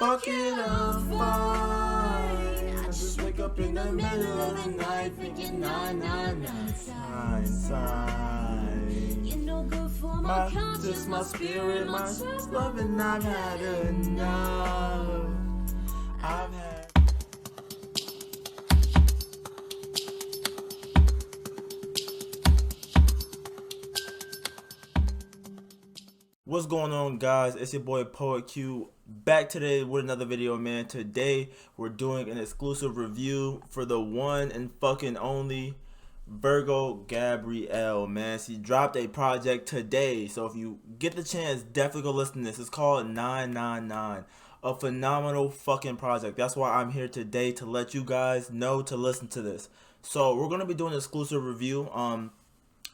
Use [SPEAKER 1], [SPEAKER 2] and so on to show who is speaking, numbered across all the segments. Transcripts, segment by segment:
[SPEAKER 1] Fuck it, I'm fine. I just wake up in the middle of the night thinking 999 sign.
[SPEAKER 2] You're no good for my conscience,
[SPEAKER 1] Just my spirit, my love, and I've had enough. I've had. What's going on, guys? It's your boy Poet Q, back today with another video, man. Today we're doing an exclusive review for the one and fucking only Virgogabrielle, man. She dropped a project today, so if you get the chance, definitely go listen to this. It's called 999, a phenomenal fucking project. That's why I'm here today, to let you guys know to listen to this. So we're gonna be doing an exclusive review.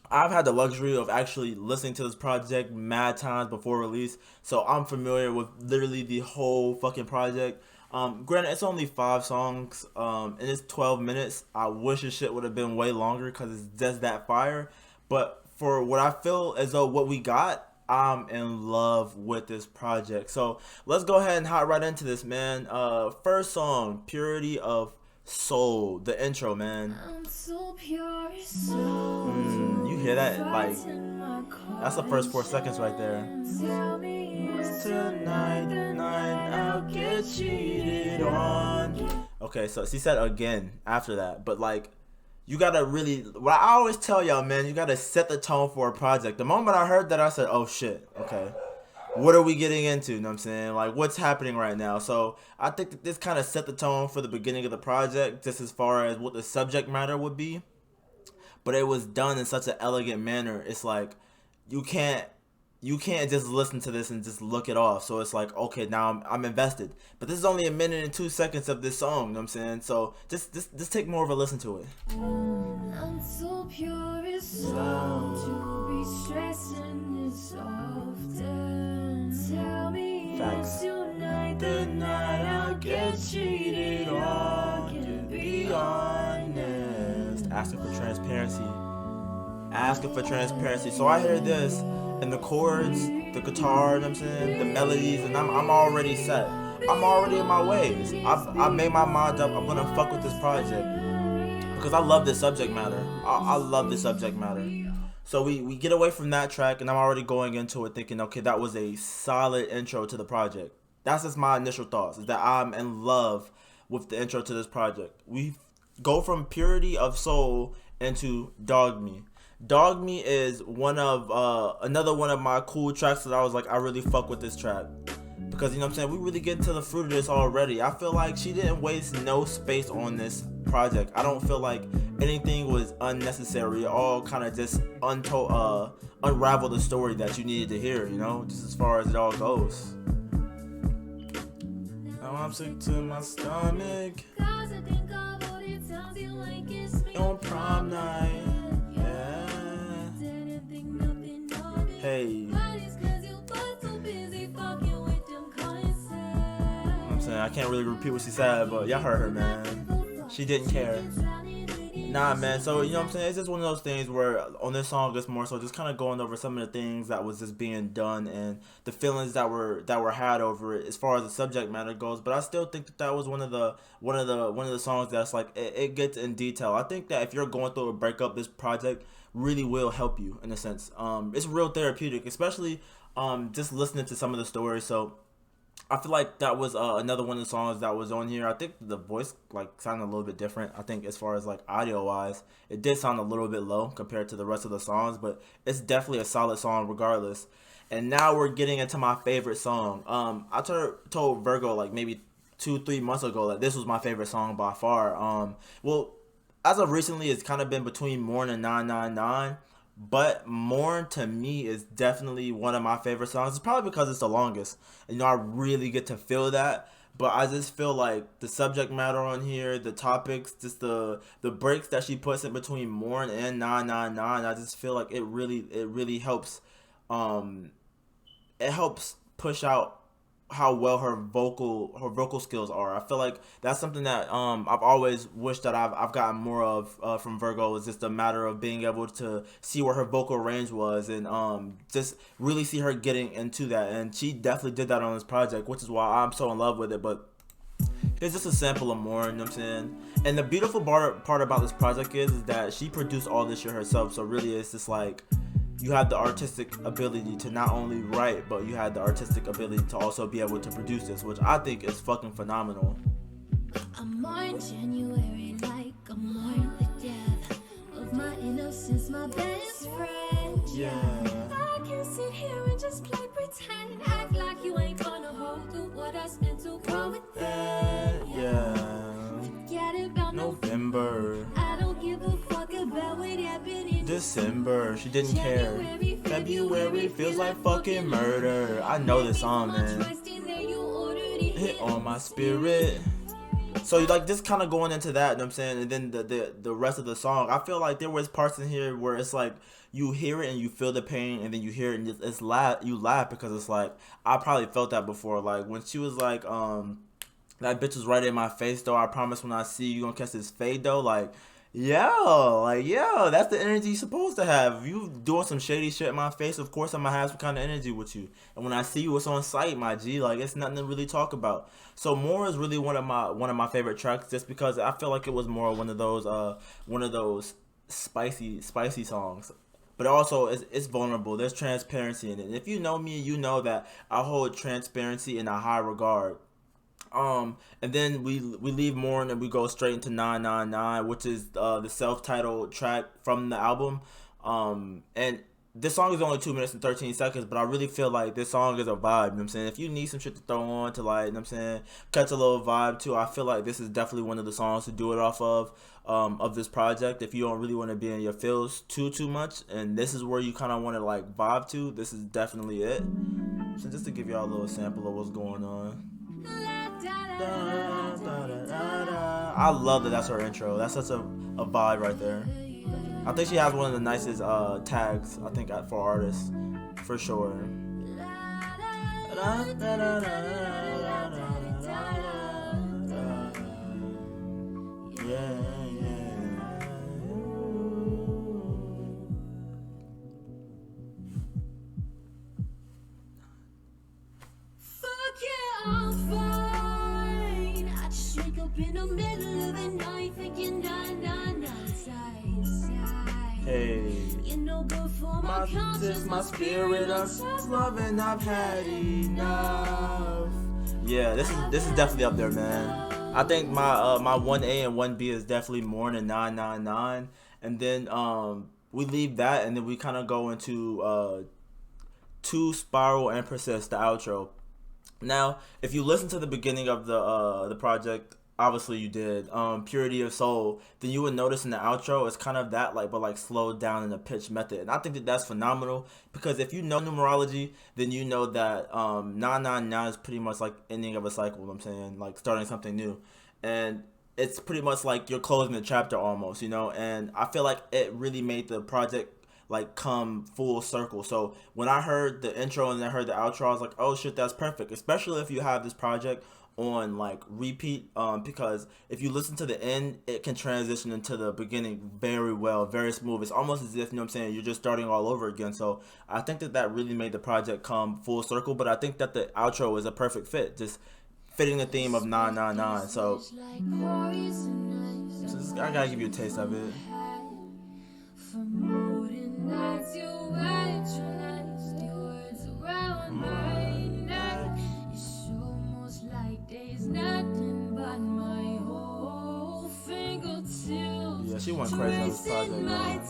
[SPEAKER 1] I've had the luxury of actually listening to this project mad times before release, so I'm familiar with literally the whole fucking project. Granted, it's only 5 songs, and it's 12 minutes. I wish this shit would have been way longer because it's just that fire. But for what I feel as though what we got, I'm in love with this project. So let's go ahead and hop right into this, man. First song, Purity of Soul, the intro, man.
[SPEAKER 2] I'm so pure, so
[SPEAKER 1] You hear that? Like, that's the first 4 seconds right there.
[SPEAKER 2] tell me
[SPEAKER 1] Tonight, I'll get cheated on. Okay, so she said again after that, but like, you gotta really, what I always tell y'all, man, you gotta set the tone for a project. The moment I heard that, I said, oh shit, okay. What are we getting into? You know what I'm saying? Like, what's happening right now? So I think that this kind of set the tone for the beginning of the project, just as far as what the subject matter would be. But it was done in such an elegant manner. It's like you can't just listen to this and just look it off. So it's like, okay, now I'm invested. But this is only 1:02 of this song. You know what I'm saying? So just take more of a listen to it.
[SPEAKER 2] I'm so pure, it's so to be stressing this often. Tell me
[SPEAKER 1] Facts.
[SPEAKER 2] tonight,
[SPEAKER 1] The night I'll get cheated on. To be honest, asking for transparency. Asking for transparency. So I hear this, and the chords, the guitar, you know what I'm saying, the melodies, and I'm already set. I'm already in my ways. I've made my mind up. I'm gonna fuck with this project because I love this subject matter. I love this subject matter. So we get away from that track, and I'm already going into it thinking, okay, that was a solid intro to the project. That's just my initial thoughts, is that I'm in love with the intro to this project. We go from Purity of Soul into Dog Me. Dog Me is one of another one of my cool tracks that I was like, I really fuck with this track. Because, you know what I'm saying, we really get into the fruit of this already. I feel like she didn't waste no space on this project. I don't feel like anything was unnecessary. It all kind of just unraveled the story that you needed to hear, you know, just as far as it all goes. Now I'm sick to my stomach on prom night. Hey, I'm saying, I can't really repeat what she said, but y'all heard her, man. She didn't care. Nah, man. So, you know what I'm saying? It's just one of those things where on this song, it's more so just kind of going over some of the things that was just being done and the feelings that were had over it as far as the subject matter goes. But I still think that was one of the songs that's like it gets in detail. I think that if you're going through a breakup, this project really will help you in a sense. It's real therapeutic, especially just listening to some of the stories. So I feel like that was another one of the songs that was on here. I think the voice like sounded a little bit different. I think as far as like audio wise, it did sound a little bit low compared to the rest of the songs, but it's definitely a solid song regardless. And now we're getting into my favorite song. I told Virgo like maybe 2-3 months ago that this was my favorite song by far. Well, as of recently, it's kind of been between Mourn and 999. But Mourn to me is definitely one of my favorite songs. It's probably because it's the longest. You know, I really get to feel that. But I just feel like the subject matter on here, the topics, just the breaks that she puts in between Mourn and 999, I just feel like it really helps. It helps push out how well her vocal skills are. I feel like that's something that I've always wished that I've gotten more of from Virgo, is just a matter of being able to see where her vocal range was, and just really see her getting into that, and she definitely did that on this project, which is why I'm so in love with it. But here's just a sample of more, you know what I'm saying? And the beautiful part about this project is that she produced all this shit herself, so really it's just like you have the artistic ability to not only write, but you have the artistic ability to also be able to produce this, which I think is fucking phenomenal.
[SPEAKER 2] I'm more in January, like I'm more the death of my innocence, my best friend.
[SPEAKER 1] Yeah.
[SPEAKER 2] I can sit here and just play pretend, act like you ain't gonna hold through what I spent to grow with it.
[SPEAKER 1] Yeah.
[SPEAKER 2] Forget about
[SPEAKER 1] November.
[SPEAKER 2] I don't give a fuck about what happened in
[SPEAKER 1] December. She didn't care. February feels like fucking murder. I know this song, man. Hit on my spirit. So you like just kind of going into that, you know what I'm saying, and then the rest of the song, I feel like there was parts in here where it's like you hear it and you feel the pain, and then you hear it and it's you laugh because it's like I probably felt that before. Like when she was like that bitch was right in my face though. I promise when I see you gonna catch this fade though. Yo, that's the energy you're supposed to have. If you doing some shady shit in my face, of course I'm gonna have some kind of energy with you. And when I see you, it's on sight, my G. Like it's nothing to really talk about. So More is really one of my favorite tracks, just because I feel like it was more one of those spicy songs. But also it's vulnerable. There's transparency in it. And if you know me, you know that I hold transparency in a high regard. And then we leave more and we go straight into 999, which is the self-titled track from the album. And this song is only 2 minutes and 13 seconds, but I really feel like this song is a vibe, you know what I'm saying? If you need some shit to throw on to, like, you know what I'm saying, catch a little vibe too, I feel like this is definitely one of the songs to do it off of this project. If you don't really want to be in your feels too much, and this is where you kind of want to, like, vibe to, this is definitely it. So just to give y'all a little sample of what's going on. I love that that's her intro. That's such a vibe right there. I think she has one of the nicest tags, I think, for artists, for sure. Yeah.
[SPEAKER 2] Fuck yeah, I'm fine. I just wake up in the middle of the night thinking side.
[SPEAKER 1] Hey.
[SPEAKER 2] You're no good for my conscience, my spirit, I'm
[SPEAKER 1] loving, I've had enough. Yeah, this is definitely up there, man. I think my 1A and 1B is definitely more than 999, and then we leave that, and then we kind of go into To Spiral and Persist, the outro. Now, if you listen to the beginning of the project, obviously you did, Purity of Soul, then you would notice in the outro it's kind of that, like, but like slowed down in a pitch method. And I think that that's phenomenal, because if you know numerology, then you know that 999 is pretty much like ending of a cycle, you know what I'm saying, like starting something new. And it's pretty much like you're closing the chapter almost, you know. And I feel like it really made the project like come full circle. So when I heard the intro and then I heard the outro, I was like, oh shit, that's perfect. Especially if you have this project on like repeat, because if you listen to the end, it can transition into the beginning very well, very smooth. It's almost as if, you know what I'm saying, you're just starting all over again. So I think that really made the project come full circle. But I think that the outro is a perfect fit, just fitting the theme of 999. So I gotta give you a taste of it. Yeah, she went crazy on this project, man.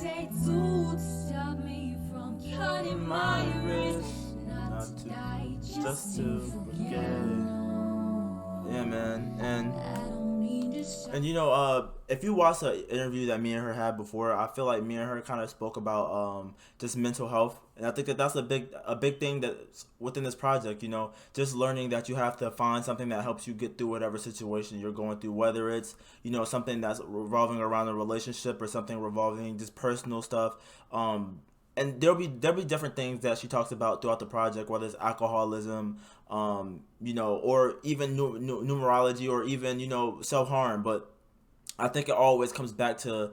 [SPEAKER 1] Just to forget it. Yeah, man. And you know, if you watch the interview that me and her had before, I feel like me and her kind of spoke about just mental health, and I think that that's a big thing that's within this project. You know, just learning that you have to find something that helps you get through whatever situation you're going through, whether it's, you know, something that's revolving around a relationship or something revolving just personal stuff. and there'll be different things that she talks about throughout the project, whether it's alcoholism, you know, or even numerology, or even, you know, self harm. But I think it always comes back to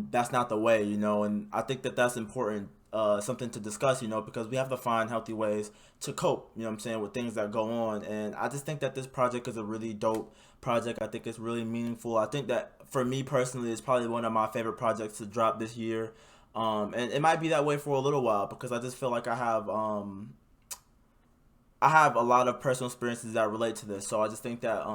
[SPEAKER 1] that's not the way, you know, and I think that that's important, something to discuss, you know, because we have to find healthy ways to cope, you know what I'm saying, with things that go on. And I just think that this project is a really dope project. I think it's really meaningful. I think that for me personally, it's probably one of my favorite projects to drop this year. And it might be that way for a little while, because I just feel like I have a lot of personal experiences that relate to this. So I just think that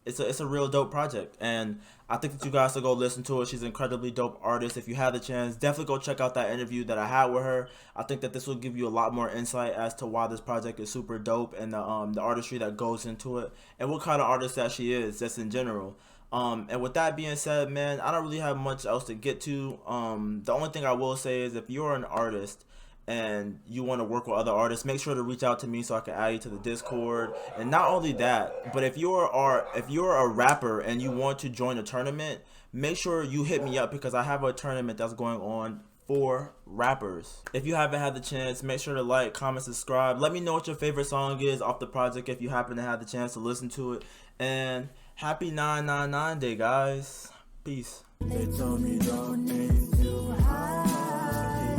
[SPEAKER 1] it's a real dope project, and I think that you guys should go listen to it. She's an incredibly dope artist. If you have the chance, definitely go check out that interview that I had with her. I think that this will give you a lot more insight as to why this project is super dope, and the artistry that goes into it, and what kind of artist that she is, just in general. And with that being said, man, I don't really have much else to get to. The only thing I will say is, if you're an artist and you want to work with other artists, make sure to reach out to me so I can add you to the Discord. And not only that, but if you're a rapper and you want to join a tournament, make sure you hit me up, because I have a tournament that's going on for rappers. If you haven't had the chance, make sure to like, comment, subscribe. Let me know what your favorite song is off the project if you happen to have the chance to listen to it. And happy 999 day, guys. Peace.
[SPEAKER 2] They told me don't aim too high.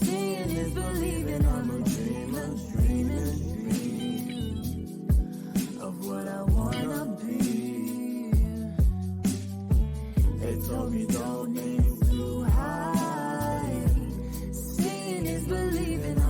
[SPEAKER 2] Seeing is believing. I'm a dreamer, dream of what I wanna be. They told me don't aim too high. Seeing is believing.